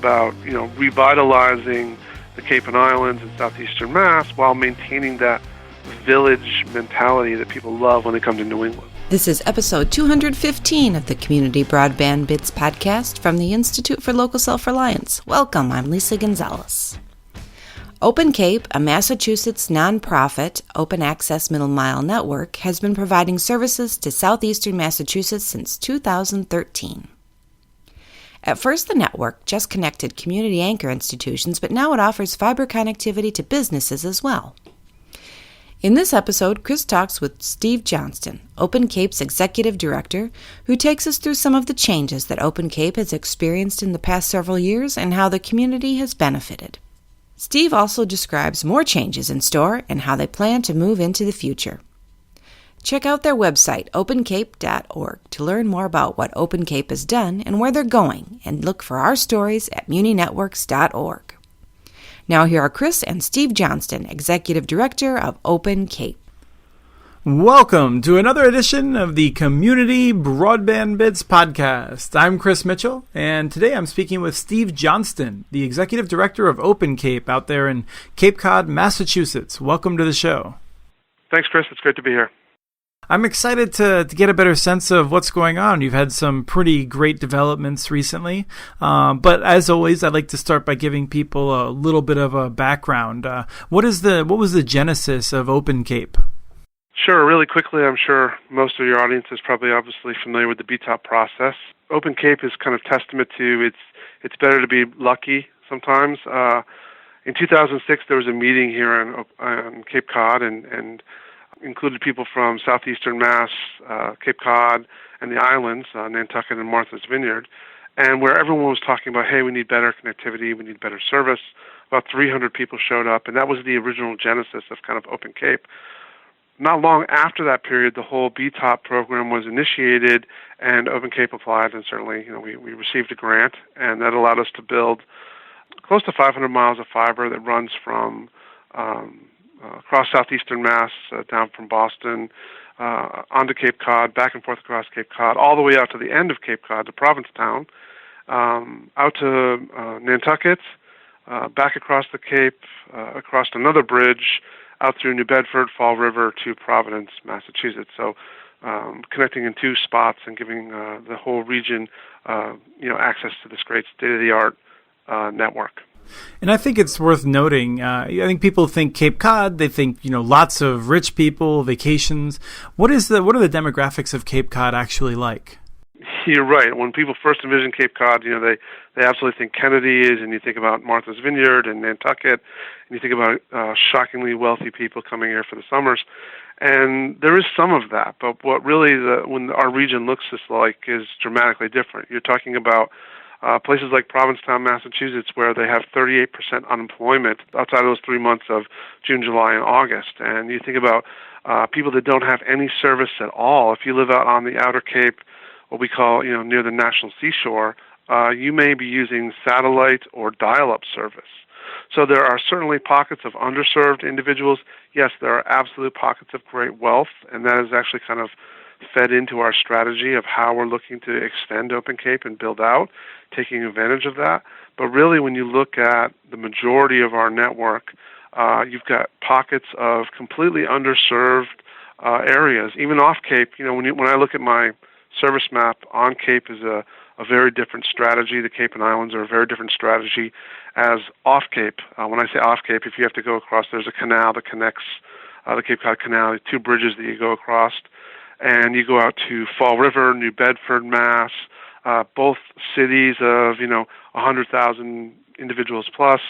about, revitalizing the Cape and Islands and southeastern Mass while maintaining that village mentality that people love when they come to New England. This is episode 215 of the Community Broadband Bits podcast from the Institute for Local Self-Reliance. Welcome, I'm Lisa Gonzalez. Open Cape, a Massachusetts nonprofit open access middle mile network, has been providing services to southeastern Massachusetts since 2013. At first, the network just connected community anchor institutions, but now it offers fiber connectivity to businesses as well. In this episode, Chris talks with Steve Johnston, Open Cape's executive director, who takes us through some of the changes that Open Cape has experienced in the past several years and how the community has benefited. Steve also describes more changes in store and how they plan to move into the future. Check out their website, opencape.org, to learn more about what Open Cape has done and where they're going, and look for our stories at muninetworks.org. Now here are Chris and Steve Johnston, Executive Director of Open Cape. Welcome to another edition of the Community Broadband Bits podcast. I'm Chris Mitchell, and today I'm speaking with Steve Johnston, the Executive Director of Open Cape out there in Cape Cod, Massachusetts. Welcome to the show. Thanks, Chris. It's great to be here. I'm excited to get a better sense of what's going on. You've had some pretty great developments recently, but as always, I'd like to start by giving people a little bit of a background. What was the genesis of Open Cape? Sure. Really quickly, I'm sure most of your audience is probably obviously familiar with the BTOP process. Open Cape is kind of testament to it's better to be lucky sometimes. In 2006, there was a meeting here on Cape Cod and included people from southeastern Mass, Cape Cod, and the islands, Nantucket and Martha's Vineyard, and where everyone was talking about, hey, we need better connectivity, we need better service. About 300 people showed up, and that was the original genesis of kind of Open Cape. Not long after that period, the whole BTOP program was initiated, and Open Cape applied, and certainly, we received a grant, and that allowed us to build close to 500 miles of fiber that runs from across southeastern Mass, down from Boston, onto Cape Cod, back and forth across Cape Cod, all the way out to the end of Cape Cod, to Provincetown, out to Nantucket, back across the Cape, across another bridge, out through New Bedford, Fall River to Providence, Massachusetts. So connecting in two spots and giving the whole region access to this great state-of-the-art network. And I think it's worth noting, I think people think Cape Cod, they think, lots of rich people, vacations. What are the demographics of Cape Cod actually like? You're right. When people first envision Cape Cod, they absolutely think Kennedy's, and you think about Martha's Vineyard and Nantucket, and you think about shockingly wealthy people coming here for the summers. And there is some of that, but what really when our region looks just like is dramatically different. You're talking about places like Provincetown, Massachusetts, where they have 38% unemployment outside of those 3 months of June, July, and August. And you think about people that don't have any service at all. If you live out on the outer Cape, what we call, near the National Seashore, you may be using satellite or dial-up service. So there are certainly pockets of underserved individuals. Yes, there are absolute pockets of great wealth, and that is actually kind of fed into our strategy of how we're looking to extend Open Cape and build out, taking advantage of that. But really, when you look at the majority of our network, you've got pockets of completely underserved areas. Even off Cape, when I look at my service map, on Cape is a very different strategy. The Cape and Islands are a very different strategy as off Cape. When I say off Cape, if you have to go across, there's a canal that connects the Cape Cod Canal, two bridges that you go across, and you go out to Fall River, New Bedford, Mass, both cities of 100,000 individuals plus,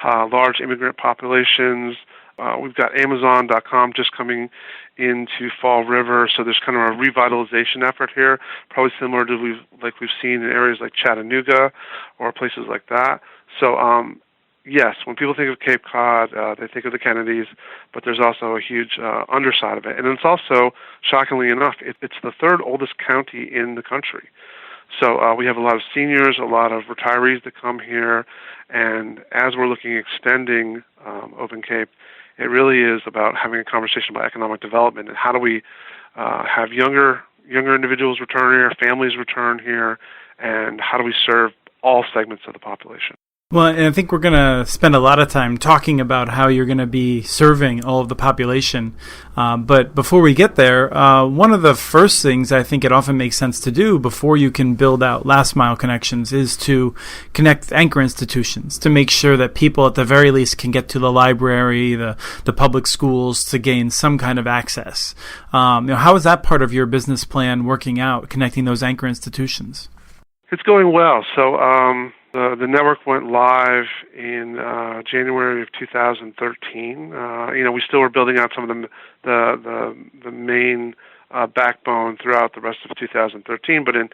large immigrant populations. We've got Amazon.com just coming into Fall River, so there's kind of a revitalization effort here, probably similar to we've seen in areas like Chattanooga or places like that. So yes, when people think of Cape Cod, they think of the Kennedys, but there's also a huge underside of it. And it's also, shockingly enough, it's the third oldest county in the country. So we have a lot of seniors, a lot of retirees that come here, and as we're looking at extending Open Cape, it really is about having a conversation about economic development and how do we have younger individuals return here, families return here, and how do we serve all segments of the population. Well, and I think we're going to spend a lot of time talking about how you're going to be serving all of the population. But before we get there, one of the first things I think it often makes sense to do before you can build out last mile connections is to connect anchor institutions to make sure that people at the very least can get to the library, the public schools to gain some kind of access. How is that part of your business plan working out, connecting those anchor institutions? It's going well. So the network went live in January of 2013. We still were building out some of the main backbone throughout the rest of 2013, but in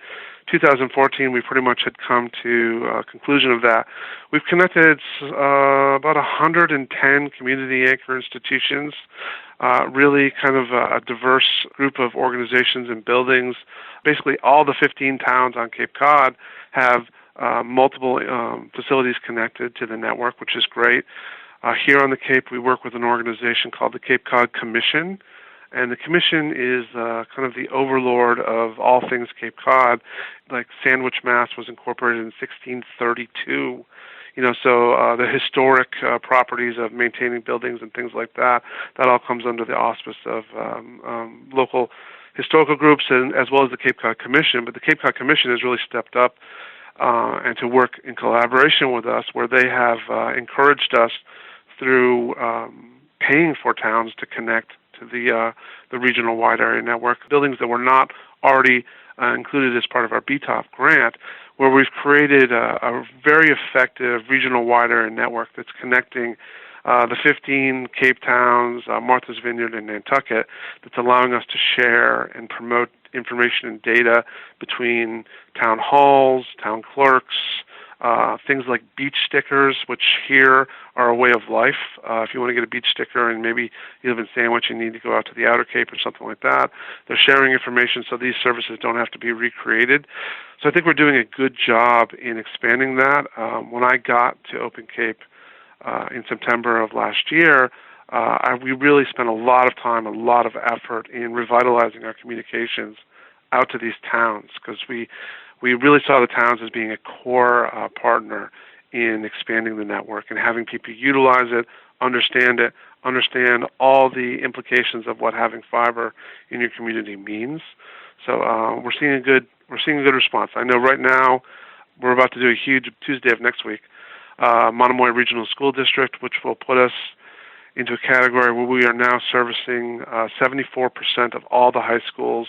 2014 we pretty much had come to a conclusion of that. We've connected about 110 community anchor institutions, really kind of a diverse group of organizations and buildings. Basically all the 15 towns on Cape Cod have multiple facilities connected to the network, which is great. Here on the Cape, we work with an organization called the Cape Cod Commission, and the Commission is kind of the overlord of all things Cape Cod. Like Sandwich, Mass. was incorporated in 1632. So the historic properties of maintaining buildings and things like that all comes under the auspice of local historical groups and as well as the Cape Cod Commission. But the Cape Cod Commission has really stepped up and to work in collaboration with us, where they have encouraged us through paying for towns to connect to the regional wide area network, buildings that were not already included as part of our BTOP grant, where we've created a very effective regional wide area network that's connecting the 15 Cape towns, Martha's Vineyard, and Nantucket, that's allowing us to share and promote information and data between town halls, town clerks, things like beach stickers, which here are a way of life. If you want to get a beach sticker and maybe you live in Sandwich and need to go out to the Outer Cape or something like that, they're sharing information so these services don't have to be recreated. So I think we're doing a good job in expanding that. When I got to Open Cape in September of last year, we really spent a lot of time, a lot of effort in revitalizing our communications out to these towns, because we really saw the towns as being a core partner in expanding the network and having people utilize it, understand all the implications of what having fiber in your community means. So we're seeing a good response. I know right now we're about to do a huge Tuesday of next week, Monomoy Regional School District, which will put us into a category where we are now servicing 74% of all the high schools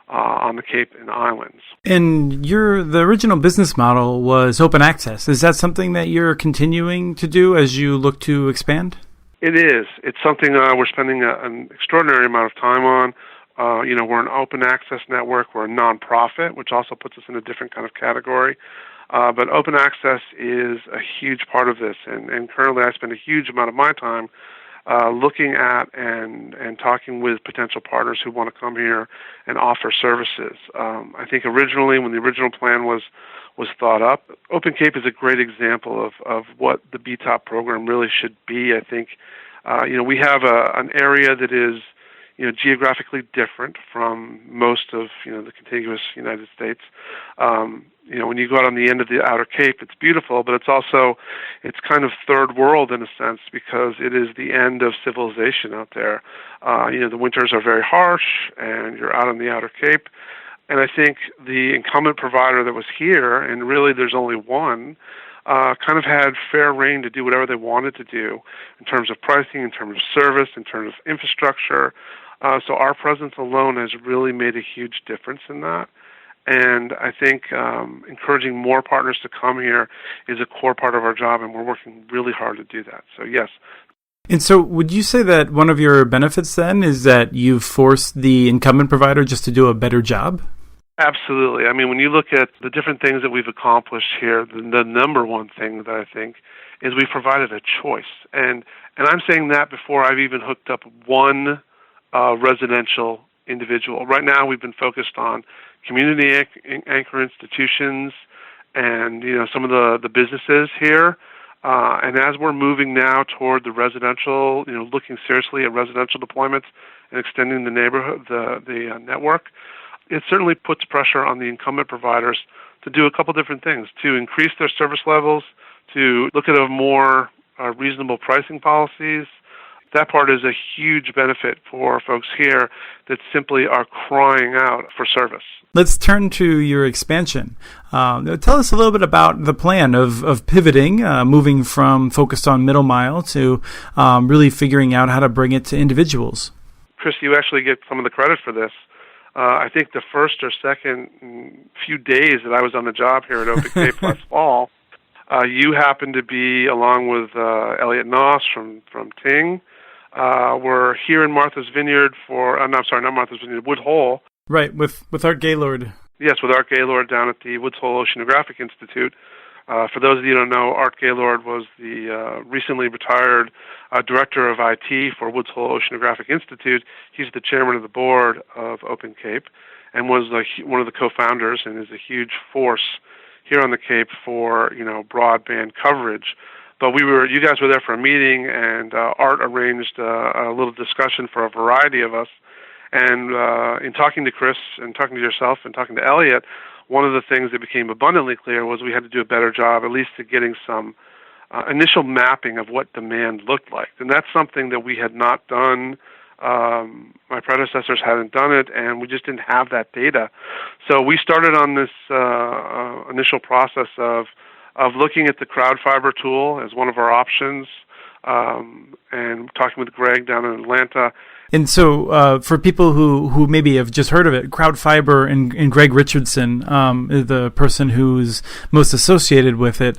on the Cape and Islands. And the original business model was open access. Is that something that you're continuing to do as you look to expand? It is. It's something we're spending an extraordinary amount of time on. We're an open access network. We're a nonprofit, which also puts us in a different kind of category. But open access is a huge part of this, and currently I spend a huge amount of my time looking at and talking with potential partners who want to come here and offer services. I think originally, when the original plan was thought up, Open Cape is a great example of what the BTOP program really should be. I think we have an area that is geographically different from most of the contiguous United States. When you go out on the end of the Outer Cape, it's beautiful, but it's kind of third world in a sense, because it is the end of civilization out there. The winters are very harsh, and you're out on the Outer Cape. And I think the incumbent provider that was here, and really there's only one, kind of had fair reign to do whatever they wanted to do in terms of pricing, in terms of service, in terms of infrastructure. So our presence alone has really made a huge difference in that. And I think encouraging more partners to come here is a core part of our job, and we're working really hard to do that. So, yes. And so would you say that one of your benefits then is that you've forced the incumbent provider just to do a better job? Absolutely. I mean, when you look at the different things that we've accomplished here, the number one thing that I think is we've provided a choice. And I'm saying that before I've even hooked up one residential individual. Right now we've been focused on community anchor institutions and some of the businesses here. And as we're moving now toward the residential, looking seriously at residential deployments and extending the network, it certainly puts pressure on the incumbent providers to do a couple different things, to increase their service levels, to look at a more reasonable pricing policies. That part is a huge benefit for folks here that simply are crying out for service. Let's turn to your expansion. Tell us a little bit about the plan of pivoting, moving from focused on middle mile to really figuring out how to bring it to individuals. Chris, you actually get some of the credit for this. I think the first or second few days that I was on the job here at Open Cape last fall, you happened to be, along with Elliot Noss from Ting, were here in Martha's Vineyard Wood Hole. Right, with Art Gaylord. Yes, with Art Gaylord down at the Woods Hole Oceanographic Institute. For those of you who don't know, Art Gaylord was the recently retired director of IT for Woods Hole Oceanographic Institute. He's the chairman of the board of Open Cape and was one of the co-founders and is a huge force here on the Cape for broadband coverage. But you guys were there for a meeting, and Art arranged a little discussion for a variety of us. And in talking to Chris and talking to yourself and talking to Elliot, one of the things that became abundantly clear was we had to do a better job, at least at getting some initial mapping of what demand looked like. And that's something that we had not done. My predecessors hadn't done it, and we just didn't have that data. So we started on this initial process of looking at the crowd fiber tool as one of our options, and talking with Greg down in Atlanta. And so for people who maybe have just heard of it, crowd fiber and Greg Richardson, the person who's most associated with it,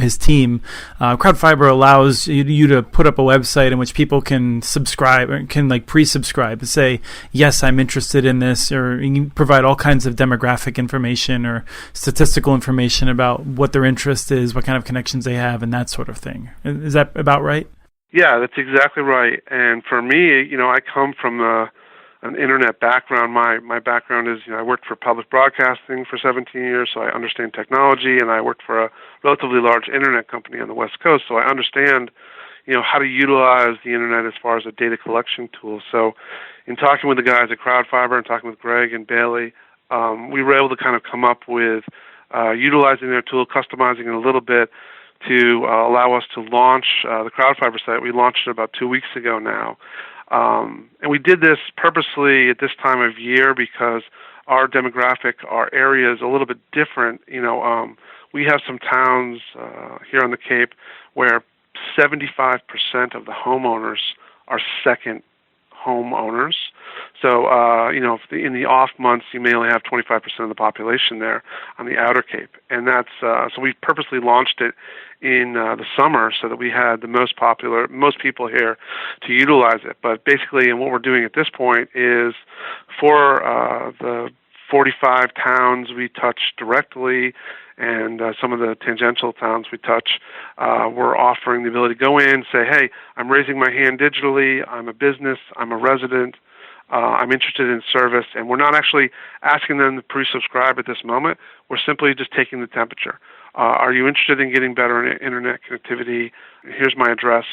his team, crowd fiber allows you to put up a website in which people can subscribe, or can pre-subscribe and say, yes, I'm interested in this, or you provide all kinds of demographic information or statistical information about what their interest is, what kind of connections they have, and that sort of thing. Is that about right? Yeah, that's exactly right. And for me, I come from an internet background. My background is, I worked for public broadcasting for 17 years, so I understand technology, and I worked for a relatively large internet company on the West Coast, so I understand, how to utilize the internet as far as a data collection tool. So in talking with the guys at CrowdFiber and talking with Greg and Bailey, we were able to kind of come up with utilizing their tool, customizing it a little bit, to allow us to launch the CrowdFiber site. We launched it about 2 weeks ago now. And we did this purposely at this time of year because our demographic, our area is a little bit different. We have some towns here on the Cape where 75% of the homeowners are second homeowners. So, in the off months, you may only have 25% of the population there on the outer Cape. And that's, so we purposely launched it in the summer so that we had the most people here to utilize it. But basically, and what we're doing at this point is for the 45 towns we touch directly and some of the tangential towns we touch, we're offering the ability to go in, say, hey, I'm raising my hand digitally, I'm a business, I'm a resident, I'm interested in service, and we're not actually asking them to pre-subscribe at this moment. We're simply just taking the temperature. Are you interested in getting better internet connectivity? Here's my address.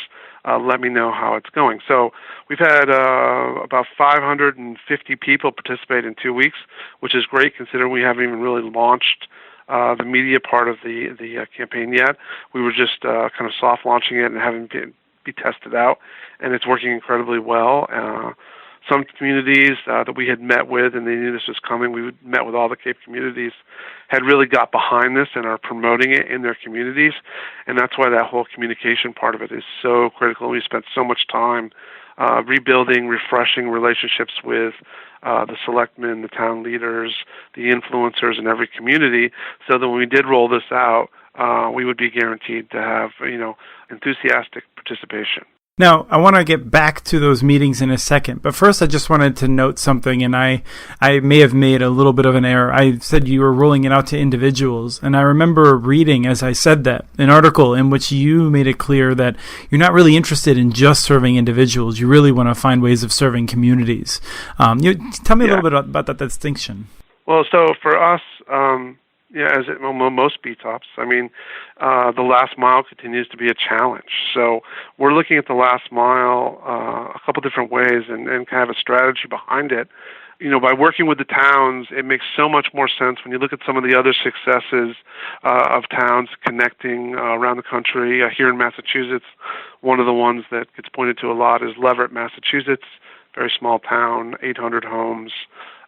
Let me know how it's going. So we've had about 550 people participate in 2 weeks, which is great considering we haven't even really launched the media part of the campaign yet. We were just kind of soft launching it and having it be tested out, and it's working incredibly well. Some communities that we had met with, and they knew this was coming, we met with all the Cape communities, had really got behind this and are promoting it in their communities, and that's why that whole communication part of it is so critical. We spent so much time rebuilding, refreshing relationships with the selectmen, the town leaders, the influencers in every community, so that when we did roll this out, we would be guaranteed to have, enthusiastic participation. Now, I want to get back to those meetings in a second, but first I just wanted to note something, and I may have made a little bit of an error. I said you were rolling it out to individuals, and I remember reading, as I said that, an article in which you made it clear that you're not really interested in just serving individuals. You really want to find ways of serving communities. Tell me a little bit about that distinction. Well, so for us, as most BTOPs, the last mile continues to be a challenge. So we're looking at the last mile a couple different ways and kind of a strategy behind it. by working with the towns, it makes so much more sense when you look at some of the other successes of towns connecting around the country. Here in Massachusetts, one of the ones that gets pointed to a lot is Leverett, Massachusetts, very small town, 800 homes.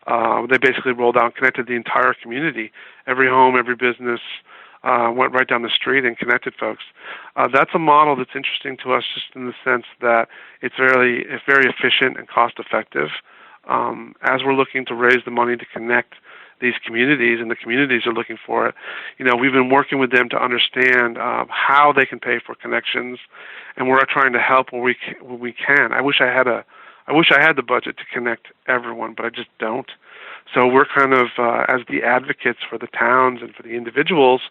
They basically rolled out and connected the entire community. Every home, every business went right down the street and connected folks. That's a model that's interesting to us just in the sense that it's very efficient and cost-effective. As we're looking to raise the money to connect these communities, and the communities are looking for it, we've been working with them to understand how they can pay for connections, and we're trying to help where we can. I wish I had the budget to connect everyone, but I just don't. So we're kind of, as the advocates for the towns and for the individuals,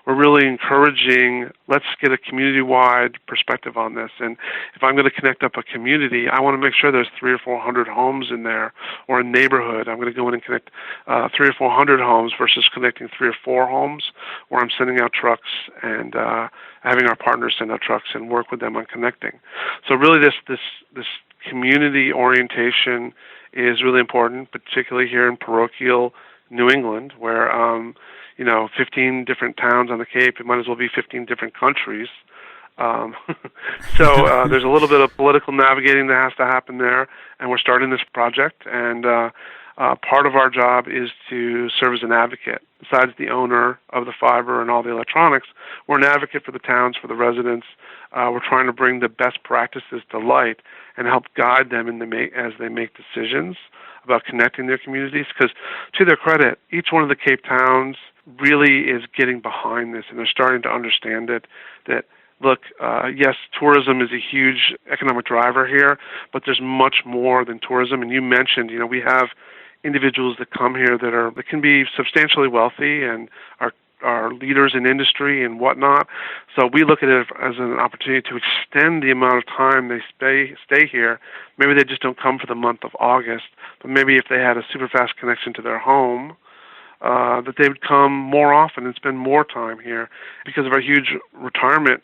we're really encouraging, let's get a community-wide perspective on this. And if I'm going to connect up a community, I want to make sure there's 300 or 400 homes in there, or a neighborhood. I'm going to go in and connect 300 or 400 homes versus connecting 3 or 4 homes, where I'm sending out trucks and having our partners send out trucks and work with them on connecting. So really this community orientation is really important, particularly here in parochial New England, where 15 different towns on the Cape. It might as well be 15 different countries. So there's a little bit of political navigating that has to happen there, and we're starting this project. And part of our job is to serve as an advocate. Besides the owner of the fiber and all the electronics, we're an advocate for the towns, for the residents. We're trying to bring the best practices to light and help guide them as they make decisions about connecting their communities. Because to their credit, each one of the Cape towns really is getting behind this, and they're starting to understand it, that look, yes, tourism is a huge economic driver here, but there's much more than tourism. And you mentioned, we have individuals that come here that can be substantially wealthy and are leaders in industry and whatnot. So we look at it as an opportunity to extend the amount of time they stay here. Maybe they just don't come for the month of August, but maybe if they had a super fast connection to their home, that they would come more often and spend more time here because of our huge retirement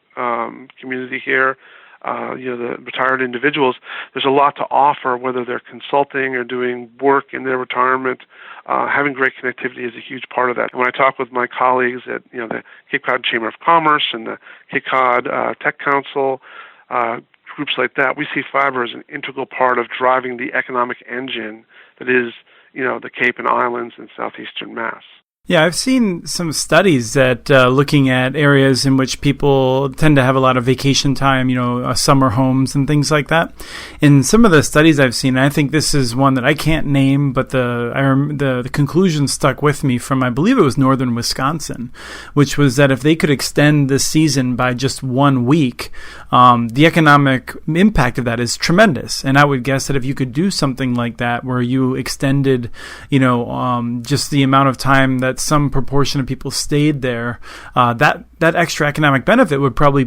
community here. The retired individuals, there's a lot to offer, whether they're consulting or doing work in their retirement. Having great connectivity is a huge part of that. And when I talk with my colleagues at the Cape Cod Chamber of Commerce and the Cape Cod Tech Council, groups like that, we see fiber as an integral part of driving the economic engine that is the Cape and Islands and southeastern Mass. Yeah, I've seen some studies that looking at areas in which people tend to have a lot of vacation time, summer homes and things like that. In some of the studies I've seen, I think this is one that I can't name, but the conclusion stuck with me from, I believe it was northern Wisconsin, which was that if they could extend the season by just 1 week, the economic impact of that is tremendous. And I would guess that if you could do something like that, where you extended, just the amount of time that some proportion of people stayed there, that extra economic benefit would probably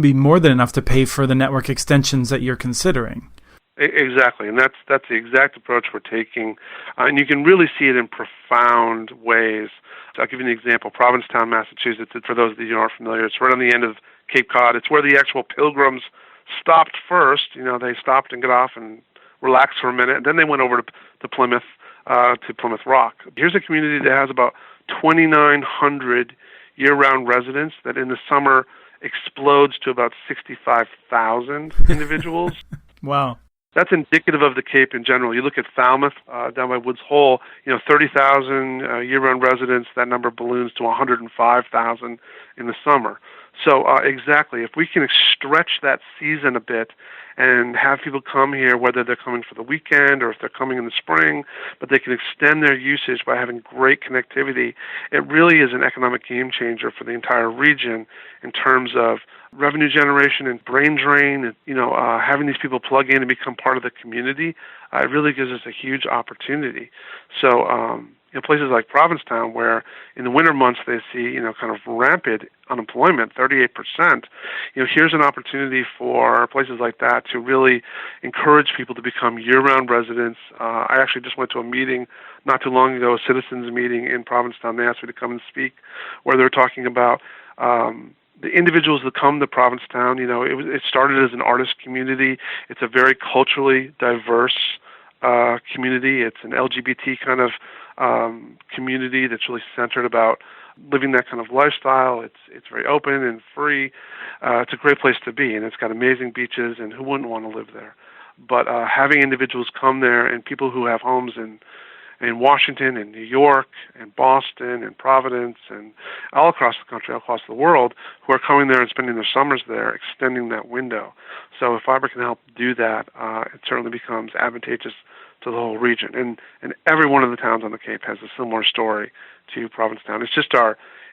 be more than enough to pay for the network extensions that you're considering. Exactly, and that's the exact approach we're taking, and you can really see it in profound ways. So I'll give you an example. Provincetown, Massachusetts, for those of you who aren't familiar, it's right on the end of Cape Cod. It's where the actual pilgrims stopped first. They stopped and got off and relaxed for a minute, and then they went over to Plymouth Rock. Here's a community that has about 2,900 year-round residents that in the summer explodes to about 65,000 individuals. Wow. That's indicative of the Cape in general. You look at Falmouth, down by Woods Hole, 30,000 year-round residents. That number balloons to 105,000 in the summer. So exactly, if we can stretch that season a bit and have people come here, whether they're coming for the weekend or if they're coming in the spring, but they can extend their usage by having great connectivity, it really is an economic game changer for the entire region in terms of revenue generation and brain drain, and having these people plug in and become part of the community. It really gives us a huge opportunity. So places like Provincetown, where in the winter months they see kind of rampant unemployment, 38%. Here's an opportunity for places like that to really encourage people to become year-round residents. I actually just went to a meeting not too long ago, a citizens meeting in Provincetown. They asked me to come and speak, where they're talking about the individuals that come to Provincetown. It started as an artist community. It's a very culturally diverse community. It's an LGBT kind of community that's really centered about living that kind of lifestyle. It's very open and free. It's a great place to be, and it's got amazing beaches, and who wouldn't want to live there? But having individuals come there, and people who have homes in Washington and New York and Boston and Providence and all across the country, all across the world, who are coming there and spending their summers there, extending that window. So if fiber can help do that, it certainly becomes advantageous to the whole region. And every one of the towns on the Cape has a similar story to Provincetown.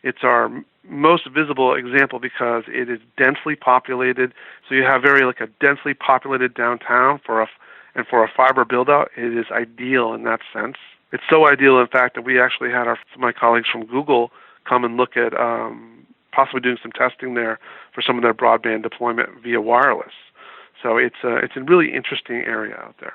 It's our most visible example because it is densely populated. So you have a densely populated downtown for a fiber build-out. It is ideal in that sense. It's so ideal, in fact, that we actually had my colleagues from Google come and look at possibly doing some testing there for some of their broadband deployment via wireless. So it's a really interesting area out there.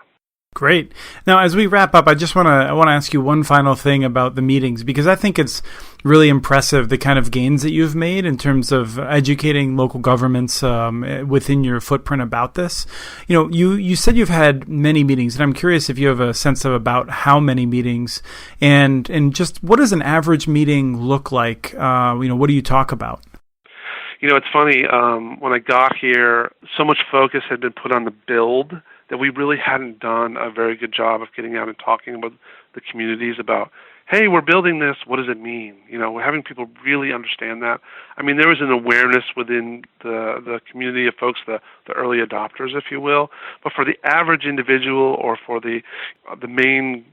Great. Now, as we wrap up, I want to ask you one final thing about the meetings, because I think it's really impressive the kind of gains that you've made in terms of educating local governments within your footprint about this. You said you've had many meetings, and I'm curious if you have a sense of about how many meetings, and just what does an average meeting look like? What do you talk about? It's funny. When I got here, so much focus had been put on the build that we really hadn't done a very good job of getting out and talking about the communities about, hey, we're building this, what does it mean? We're having people really understand that. I mean, there was an awareness within the community of folks, the early adopters, if you will, but for the average individual or for the main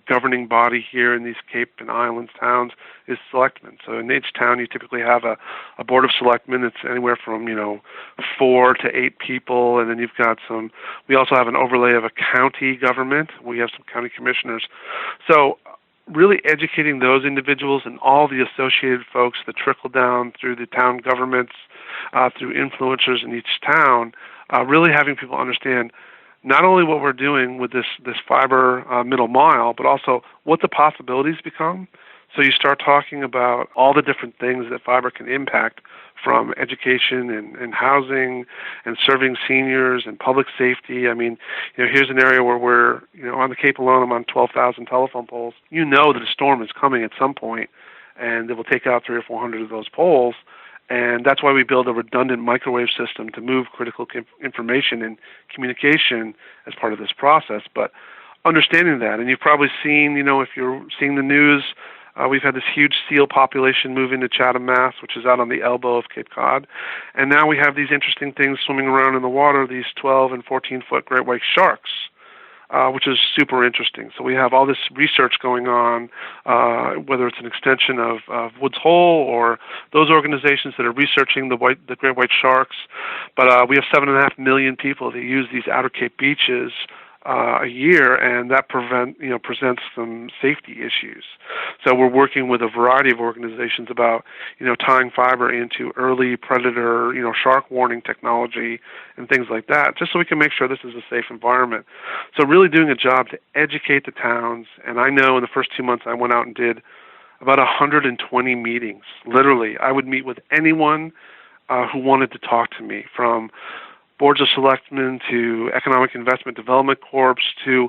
governing body here in these Cape and Islands towns is selectmen. So in each town, you typically have a board of selectmen. It's anywhere from 4 to 8 people, and then you've got we also have an overlay of a county government. We have some county commissioners. So really educating those individuals and all the associated folks that trickle down through the town governments, through influencers in each town, really having people understand not only what we're doing with this fiber middle mile, but also what the possibilities become. So you start talking about all the different things that fiber can impact, from education and housing and serving seniors and public safety. I mean, here's an area where we're, on the Cape alone, I'm on 12,000 telephone poles. That a storm is coming at some point, and it will take out 300 or 400 of those poles. And that's why we build a redundant microwave system to move critical information and communication as part of this process. But understanding that, and you've probably seen, if you're seeing the news, we've had this huge seal population move into Chatham, Mass., which is out on the elbow of Cape Cod. And now we have these interesting things swimming around in the water, these 12 and 14-foot great white sharks, which is super interesting. So we have all this research going on, whether it's an extension of Woods Hole or those organizations that are researching the great white sharks. But we have 7.5 million people that use these outer Cape beaches a year, and that presents some safety issues. So we're working with a variety of organizations about, tying fiber into early predator, shark warning technology and things like that, just so we can make sure this is a safe environment. So really doing a job to educate the towns. And I know in the first 2 months I went out and did about 120 meetings. Literally, I would meet with anyone who wanted to talk to me, from boards of selectmen to economic investment development corps to,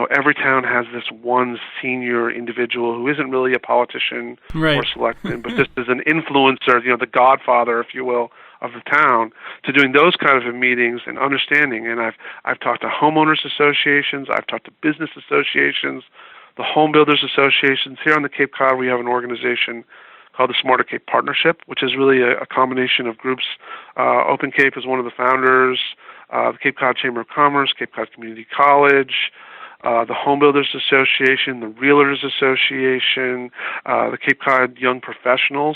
every town has this one senior individual who isn't really a politician or selectman, but just as an influencer, the godfather, if you will, of the town, to doing those kind of meetings and understanding. And I've talked to homeowners associations, I've talked to business associations, the home builders associations. Here on the Cape Cod, we have an organization called the Smarter Cape Partnership, which is really a combination of groups. Open Cape is one of the founders, the Cape Cod Chamber of Commerce, Cape Cod Community College, the Home Builders Association, the Realtors Association, the Cape Cod Young Professionals.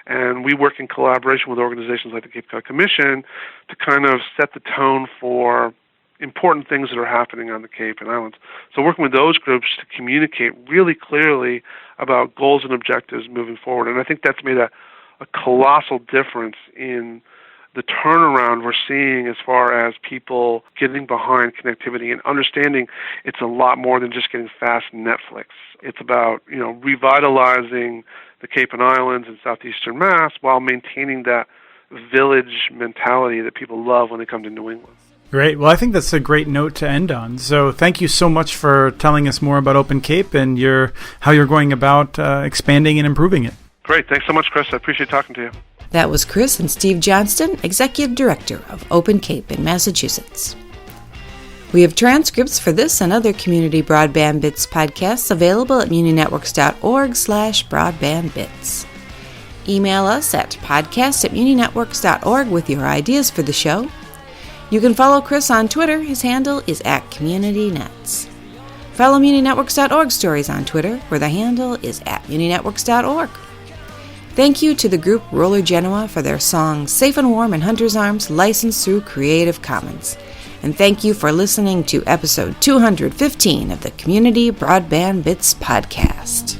And we work in collaboration with organizations like the Cape Cod Commission to kind of set the tone for important things that are happening on the Cape and Islands. So working with those groups to communicate really clearly about goals and objectives moving forward. And I think that's made a colossal difference in the turnaround we're seeing as far as people getting behind connectivity and understanding it's a lot more than just getting fast Netflix. It's about, revitalizing the Cape and Islands and southeastern Mass while maintaining that village mentality that people love when they come to New England. Great. Well, I think that's a great note to end on. So thank you so much for telling us more about Open Cape and how you're going about expanding and improving it. Great. Thanks so much, Chris. I appreciate talking to you. That was Chris and Steve Johnston, Executive Director of Open Cape in Massachusetts. We have transcripts for this and other Community Broadband Bits podcasts available at muninetworks.org/broadbandbits. Email us at podcast@muninetworks.org with your ideas for the show. You can follow Chris on Twitter. His handle is @CommunityNets. Follow muninetworks.org stories on Twitter, where the handle is @muninetworks.org. Thank you to the group Roller Genoa for their song Safe and Warm in Hunter's Arms, licensed through Creative Commons. And thank you for listening to episode 215 of the Community Broadband Bits podcast.